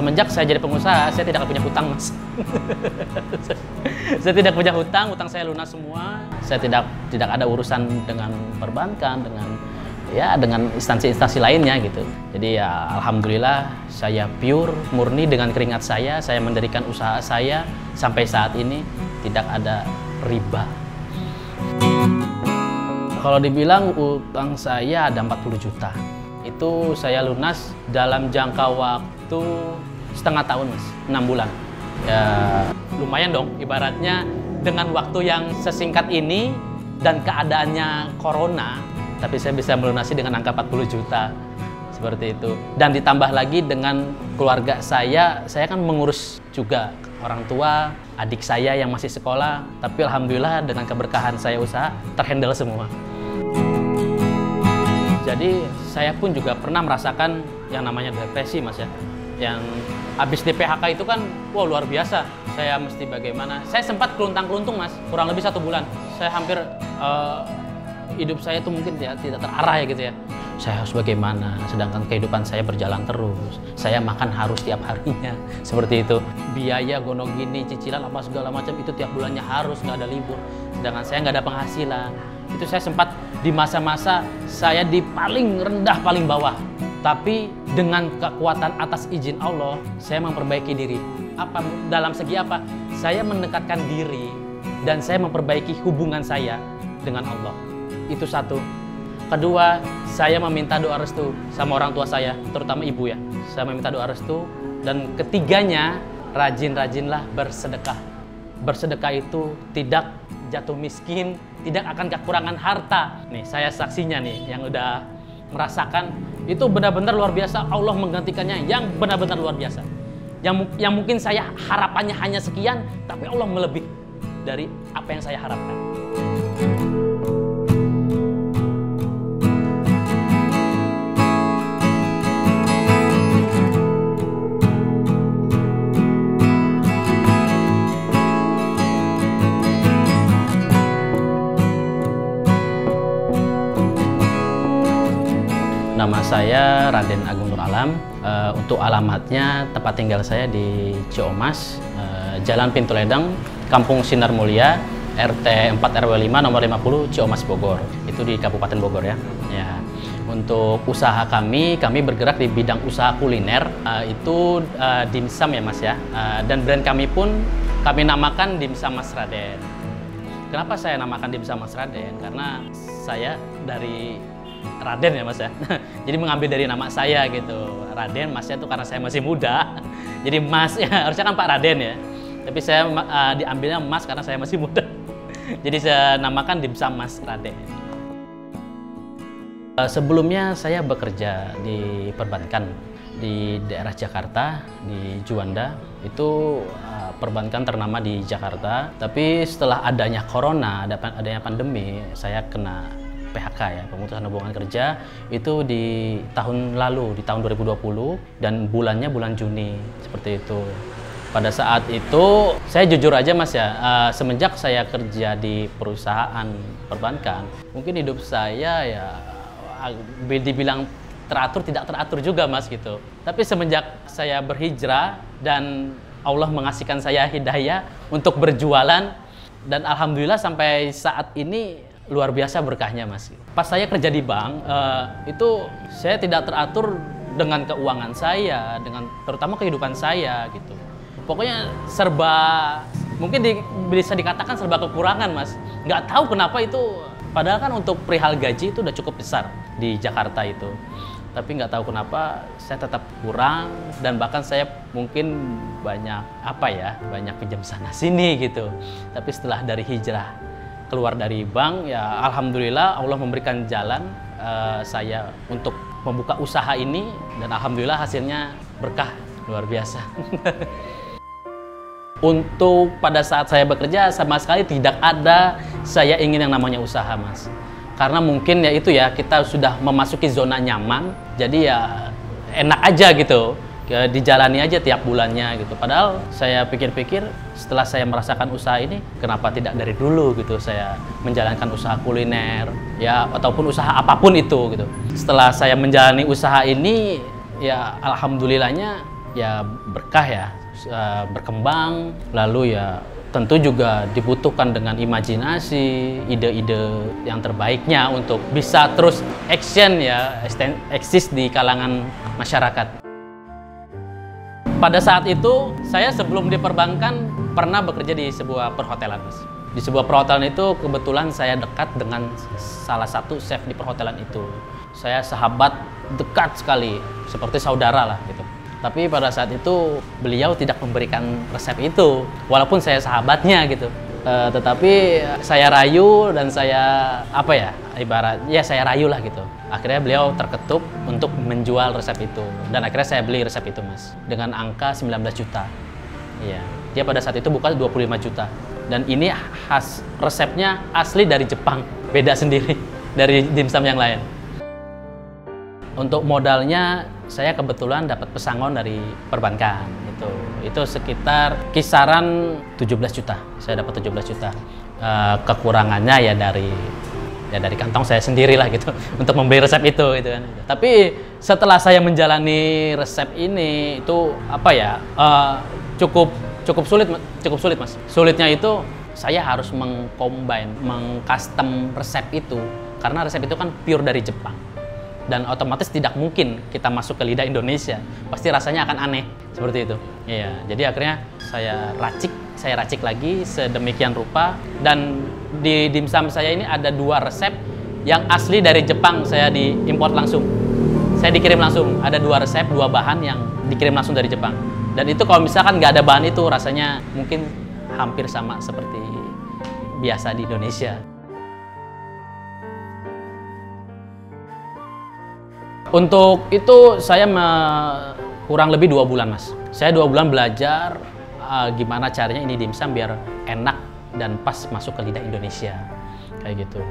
semenjak saya jadi pengusaha, saya tidak punya hutang, Mas. Saya tidak punya hutang saya lunas semua. Saya tidak ada urusan dengan perbankan, dengan instansi-instansi lainnya gitu. Jadi ya alhamdulillah saya pure, murni dengan keringat saya mendirikan usaha saya sampai saat ini tidak ada riba. Kalau dibilang utang saya ada 40 juta. Itu saya lunas dalam jangka waktu setengah tahun, Mas, 6 bulan. Ya lumayan dong, ibaratnya dengan waktu yang sesingkat ini dan keadaannya corona, tapi saya bisa melunasi dengan angka 40 juta, seperti itu. Dan ditambah lagi dengan keluarga saya kan mengurus juga orang tua, adik saya yang masih sekolah, tapi alhamdulillah dengan keberkahan saya usaha, terhandle semua. Jadi saya pun juga pernah merasakan yang namanya depresi, Mas ya. Yang habis di PHK itu kan, wow luar biasa. Saya mesti bagaimana. Saya sempat keluntang-keluntung, Mas, kurang lebih 1 bulan. Saya hampir hidup saya itu mungkin ya tidak terarah ya gitu ya. Saya harus bagaimana, sedangkan kehidupan saya berjalan terus. Saya makan harus tiap harinya, seperti itu. Biaya gonok gini, cicilan apa segala macam itu tiap bulannya harus, nggak ada libur. Sedangkan saya nggak ada penghasilan. Itu saya sempat di masa-masa saya di paling rendah, paling bawah. Tapi dengan kekuatan atas izin Allah, saya memperbaiki diri. Apa dalam segi apa? Saya mendekatkan diri dan saya memperbaiki hubungan saya dengan Allah. Itu satu. Kedua, saya meminta doa restu sama orang tua saya, terutama ibu ya. Saya meminta doa restu. Dan ketiganya, rajin-rajinlah bersedekah. Bersedekah itu tidak jatuh miskin, tidak akan kekurangan harta. Nih, saya saksinya nih, yang udah merasakan, itu benar-benar luar biasa. Allah menggantikannya yang benar-benar luar biasa. Yang mungkin saya harapannya hanya sekian, tapi Allah melebihi dari apa yang saya harapkan. Nama saya Raden Agung Nur Alam. Untuk alamatnya, tempat tinggal saya di Ciomas, Jalan Pintu Ledeng, Kampung Sinar Mulia, RT 4 RW 5 nomor 50 Ciomas Bogor. Itu di Kabupaten Bogor ya. Ya. Untuk usaha kami bergerak di bidang usaha kuliner, itu dimsum ya Mas ya. Dan brand kami pun kami namakan Dimsum Mas Raden. Kenapa saya namakan Dimsum Mas Raden? Karena saya dari Raden ya Mas ya. Jadi mengambil dari nama saya gitu. Raden, Masnya itu karena saya masih muda. Jadi Mas ya, harusnya kan Pak Raden ya. Tapi saya diambilnya Mas karena saya masih muda. Jadi saya namakan Dimsum Mas Raden. Sebelumnya saya bekerja di perbankan di daerah Jakarta, di Juanda. Itu perbankan ternama di Jakarta. Tapi setelah adanya corona, adanya pandemi, saya kena PHK ya, pemutusan hubungan kerja itu di tahun lalu, di tahun 2020, dan bulannya bulan Juni, seperti itu. Pada saat itu, saya jujur aja Mas ya, semenjak saya kerja di perusahaan perbankan, mungkin hidup saya ya dibilang teratur, tidak teratur juga Mas gitu. Tapi semenjak saya berhijrah dan Allah mengasihkan saya hidayah untuk berjualan, dan alhamdulillah sampai saat ini luar biasa berkahnya Mas. Pas saya kerja di bank, itu saya tidak teratur dengan keuangan saya, dengan terutama kehidupan saya gitu. Pokoknya serba, mungkin bisa dikatakan serba kekurangan Mas. Nggak tahu kenapa itu, padahal kan untuk perihal gaji itu udah cukup besar di Jakarta itu. Tapi nggak tahu kenapa saya tetap kurang, dan bahkan saya mungkin banyak pinjam sana sini gitu. Tapi setelah dari hijrah keluar dari bank, ya alhamdulillah Allah memberikan jalan saya untuk membuka usaha ini, dan alhamdulillah hasilnya berkah luar biasa. Untuk pada saat saya bekerja sama sekali tidak ada saya ingin yang namanya usaha Mas, karena mungkin ya itu ya, kita sudah memasuki zona nyaman, jadi ya enak aja gitu, ya, dijalani aja tiap bulannya gitu. Padahal saya pikir-pikir setelah saya merasakan usaha ini, kenapa tidak dari dulu gitu saya menjalankan usaha kuliner ya, ataupun usaha apapun itu gitu. Setelah saya menjalani usaha ini ya alhamdulillahnya ya berkah ya, berkembang, lalu ya tentu juga dibutuhkan dengan imajinasi, ide-ide yang terbaiknya untuk bisa terus action ya, eksis di kalangan masyarakat. Pada saat itu, saya sebelum di perbankan pernah bekerja di sebuah perhotelan, Mas. Di sebuah perhotelan itu kebetulan saya dekat dengan salah satu chef di perhotelan itu. Saya sahabat dekat sekali, seperti saudara lah gitu. Tapi pada saat itu beliau tidak memberikan resep itu, walaupun saya sahabatnya gitu. Tetapi saya rayu dan saya ibaratnya saya rayu lah gitu. Akhirnya beliau terketuk untuk menjual resep itu dan akhirnya saya beli resep itu, Mas, dengan angka 19 juta. Iya, dia pada saat itu buka 25 juta. Dan ini khas resepnya asli dari Jepang, beda sendiri dari dimsum yang lain. Untuk modalnya saya kebetulan dapat pesangon dari perbankan gitu. Itu sekitar kisaran 17 juta. Saya dapat 17 juta. Kekurangannya ya dari kantong saya sendiri lah gitu untuk membeli resep itu gitu kan. Tapi setelah saya menjalani resep ini itu cukup sulit Mas. Sulitnya itu saya harus mengcustom resep itu karena resep itu kan pure dari Jepang. Dan otomatis tidak mungkin kita masuk ke lidah Indonesia, pasti rasanya akan aneh seperti itu. Iya, jadi akhirnya saya racik lagi sedemikian rupa dan di dimsum saya ini ada 2 resep yang asli dari Jepang, saya diimport langsung. Saya dikirim langsung, ada 2 resep, 2 bahan yang dikirim langsung dari Jepang. Dan itu kalau misalkan nggak ada bahan itu rasanya mungkin hampir sama seperti biasa di Indonesia. Untuk itu saya kurang lebih 2 bulan, Mas. Saya 2 bulan belajar gimana caranya ini dimsum biar enak dan pas masuk ke lidah Indonesia, kayak gitu.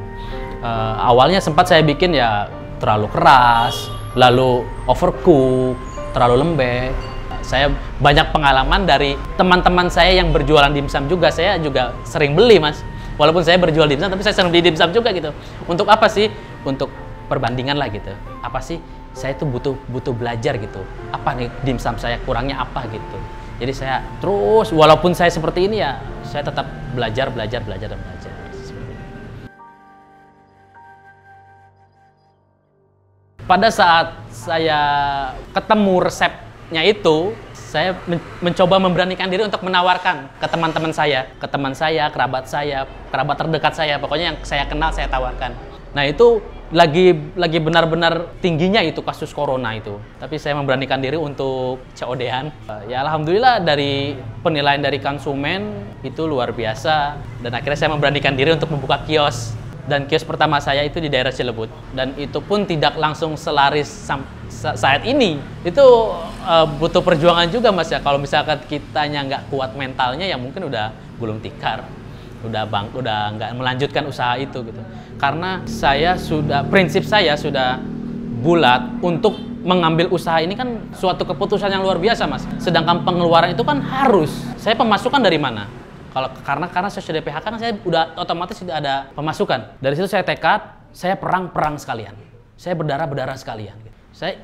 Awalnya sempat saya bikin ya terlalu keras, lalu overcook, terlalu lembek. Saya banyak pengalaman dari teman-teman saya yang berjualan dimsum juga. Saya juga sering beli, Mas. Walaupun saya berjual dimsum, tapi saya sering beli dimsum juga gitu. Untuk apa sih? Untuk perbandingan lah gitu. Apa sih? Saya tuh butuh belajar gitu. Apa nih dimsum saya kurangnya apa gitu. Jadi saya terus walaupun saya seperti ini ya, saya tetap belajar. Pada saat saya ketemu resepnya itu, saya mencoba memberanikan diri untuk menawarkan ke teman-teman saya, kerabat terdekat saya, pokoknya yang saya kenal saya tawarkan. Nah itu lagi benar-benar tingginya itu kasus corona itu. Tapi saya memberanikan diri untuk COD-an. Ya alhamdulillah dari penilaian dari konsumen itu luar biasa. Dan akhirnya saya memberanikan diri untuk membuka kios. Dan kios pertama saya itu di daerah Cilebut. Dan itu pun tidak langsung selaris saat ini. Itu butuh perjuangan juga, Mas ya. Kalau misalkan kitanya nggak kuat mentalnya ya mungkin udah gulung tikar. Udah nggak melanjutkan usaha itu gitu. Karena prinsip saya sudah bulat untuk mengambil usaha ini kan suatu keputusan yang luar biasa, Mas. Sedangkan pengeluaran itu kan harus. Saya pemasukan dari mana? Karena saya sudah PHK kan saya udah otomatis sudah ada pemasukan. Dari situ saya tekad, saya perang sekalian. Saya berdarah sekalian. Saya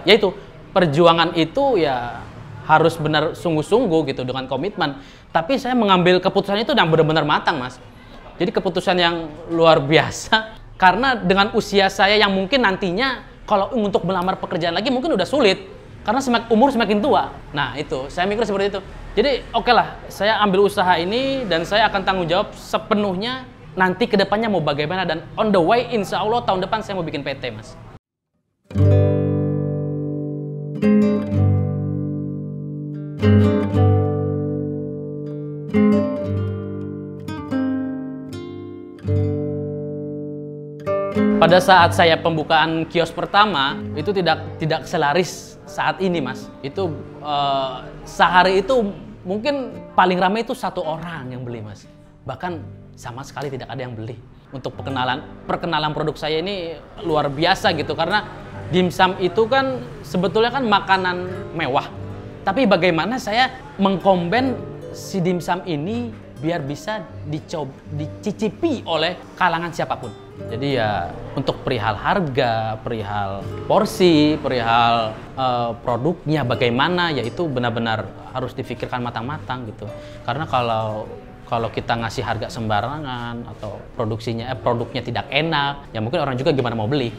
yaitu perjuangan itu ya harus benar sungguh-sungguh gitu dengan komitmen. Tapi saya mengambil keputusan itu yang benar-benar matang, Mas. Jadi keputusan yang luar biasa karena dengan usia saya yang mungkin nantinya kalau untuk melamar pekerjaan lagi mungkin udah sulit karena umur semakin tua. Nah itu saya mikir seperti itu. Jadi oke lah, saya ambil usaha ini dan saya akan tanggung jawab sepenuhnya nanti kedepannya mau bagaimana dan on the way insya Allah tahun depan saya mau bikin PT, Mas. Pada saat saya pembukaan kios pertama itu tidak selaris saat ini, Mas. Itu sehari itu mungkin paling ramai itu 1 orang yang beli, Mas. Bahkan sama sekali tidak ada yang beli. Untuk perkenalan produk saya ini luar biasa gitu karena dimsum itu kan sebetulnya kan makanan mewah. Tapi bagaimana saya mengkombin si dimsum ini biar bisa dicicipi oleh kalangan siapapun. Jadi ya untuk perihal harga, perihal porsi, perihal produknya bagaimana, ya itu benar-benar harus difikirkan matang-matang gitu. Karena kalau kita ngasih harga sembarangan atau produknya tidak enak, ya mungkin orang juga gimana mau beli.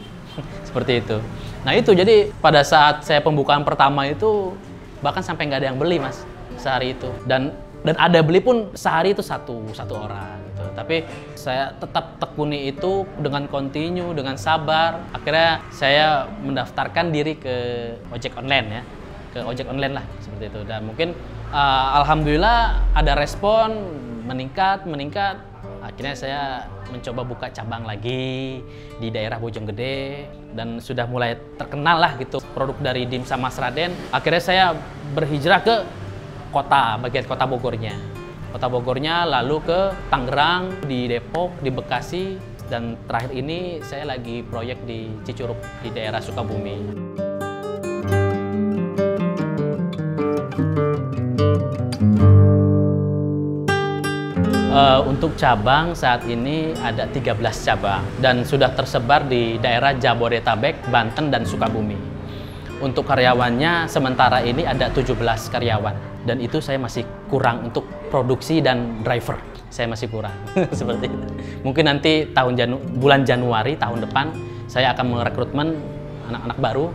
Seperti itu. Nah itu, jadi pada saat saya pembukaan pertama itu bahkan sampai nggak ada yang beli Mas sehari itu, dan ada beli pun sehari itu satu orang gitu. Tapi saya tetap tekuni itu dengan kontinu, dengan sabar. Akhirnya saya mendaftarkan diri ke ojek online ya, ke ojek online lah seperti itu. Dan mungkin alhamdulillah ada respon meningkat. Akhirnya saya mencoba buka cabang lagi di daerah Bojonggede dan sudah mulai terkenal lah gitu produk dari Dimsum Mas Raden. Akhirnya saya berhijrah ke bagian kota Bogornya, lalu ke Tangerang, di Depok, di Bekasi, dan terakhir ini saya lagi proyek di Cicurug di daerah Sukabumi. Untuk cabang saat ini ada 13 cabang dan sudah tersebar di daerah Jabodetabek, Banten, dan Sukabumi. Untuk karyawannya sementara ini ada 17 karyawan dan itu saya masih kurang untuk produksi dan driver. Saya masih kurang seperti itu. Mungkin nanti bulan Januari tahun depan saya akan merekrutmen anak-anak baru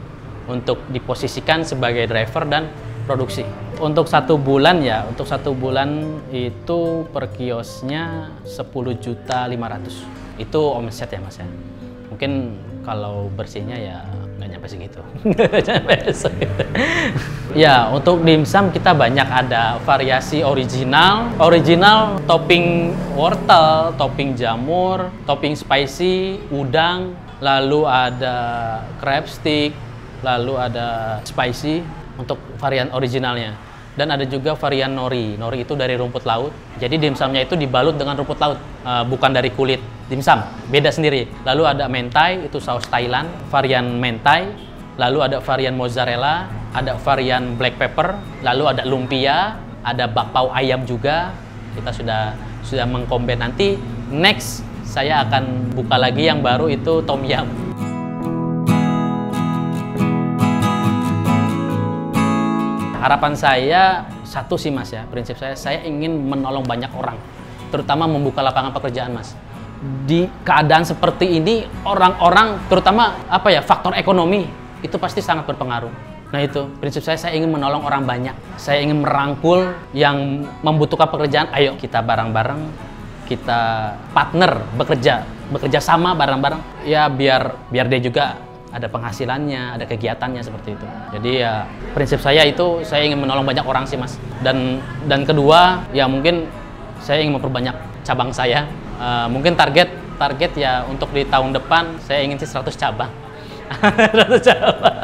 untuk diposisikan sebagai driver dan produksi. Untuk 1 bulan ya, untuk 1 bulan itu per kiosnya 10.500.000. Itu omset ya Mas ya. Mungkin kalau bersihnya ya nggak nyampe segitu. Ya, untuk dimsum kita banyak ada variasi original topping wortel, topping jamur, topping spicy, udang, lalu ada crab stick, lalu ada spicy untuk varian originalnya. Dan ada juga varian nori. Nori itu dari rumput laut. Jadi dimsumnya itu dibalut dengan rumput laut, bukan dari kulit dimsum. Beda sendiri. Lalu ada mentai, itu saus Thailand, varian mentai. Lalu ada varian mozzarella, ada varian black pepper. Lalu ada lumpia, ada bakpao ayam juga. Kita sudah mengkombin. Nanti next saya akan buka lagi yang baru itu tom yum. Harapan saya satu sih Mas ya, prinsip saya ingin menolong banyak orang, terutama membuka lapangan pekerjaan Mas. Di keadaan seperti ini orang-orang, terutama faktor ekonomi itu pasti sangat berpengaruh. Nah itu prinsip saya ingin menolong orang banyak. Saya ingin merangkul yang membutuhkan pekerjaan. Ayo kita bareng-bareng, kita partner bekerja sama bareng-bareng. Ya biar dia juga ada penghasilannya, ada kegiatannya seperti itu. Jadi ya prinsip saya itu saya ingin menolong banyak orang sih Mas. Dan kedua ya mungkin saya ingin memperbanyak cabang saya. Mungkin target ya untuk di tahun depan saya ingin sih 100 cabang. 100 cabang.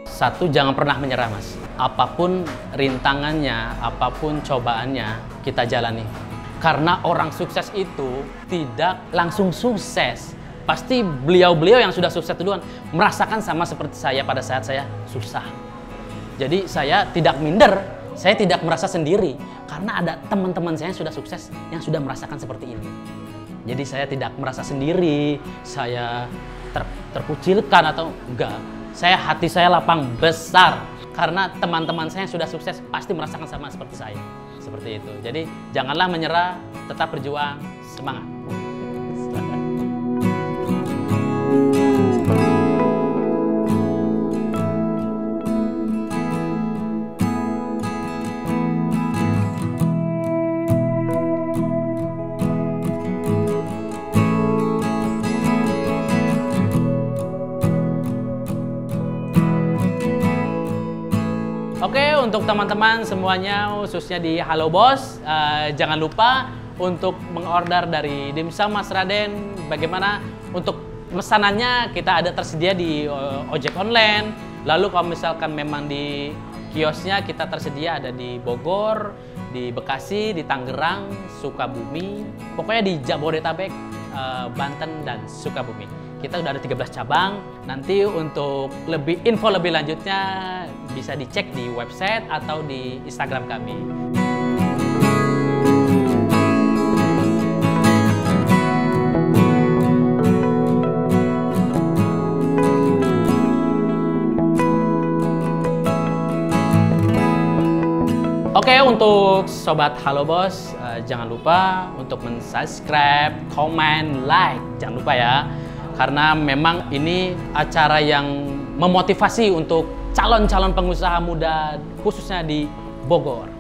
Satu, jangan pernah menyerah Mas. Apapun rintangannya, apapun cobaannya, kita jalani. Karena orang sukses itu tidak langsung sukses. Pasti beliau-beliau yang sudah sukses duluan merasakan sama seperti saya pada saat saya susah. Jadi saya tidak minder, saya tidak merasa sendiri. Karena ada teman-teman saya yang sudah sukses, yang sudah merasakan seperti ini. Jadi saya tidak merasa sendiri, saya terkucilkan atau enggak. Hati saya lapang besar. Karena teman-teman saya yang sudah sukses pasti merasakan sama seperti saya. Seperti itu. Jadi janganlah menyerah, tetap berjuang, semangat. Oke, untuk teman-teman semuanya, khususnya di Halo Bos, jangan lupa untuk mengorder dari Dimsum Mas Raden. Bagaimana untuk pesanannya, kita ada tersedia di ojek online. Lalu kalau misalkan memang di kiosnya, kita tersedia ada di Bogor, di Bekasi, di Tangerang, Sukabumi. Pokoknya di Jabodetabek, Banten, dan Sukabumi. Kita udah ada 13 cabang. Nanti untuk info lebih lanjutnya bisa dicek di website atau di Instagram kami. Oke, untuk Sobat Halo Bos, jangan lupa untuk subscribe, komen, like. Jangan lupa ya. Karena memang ini acara yang memotivasi untuk calon-calon pengusaha muda, khususnya di Bogor.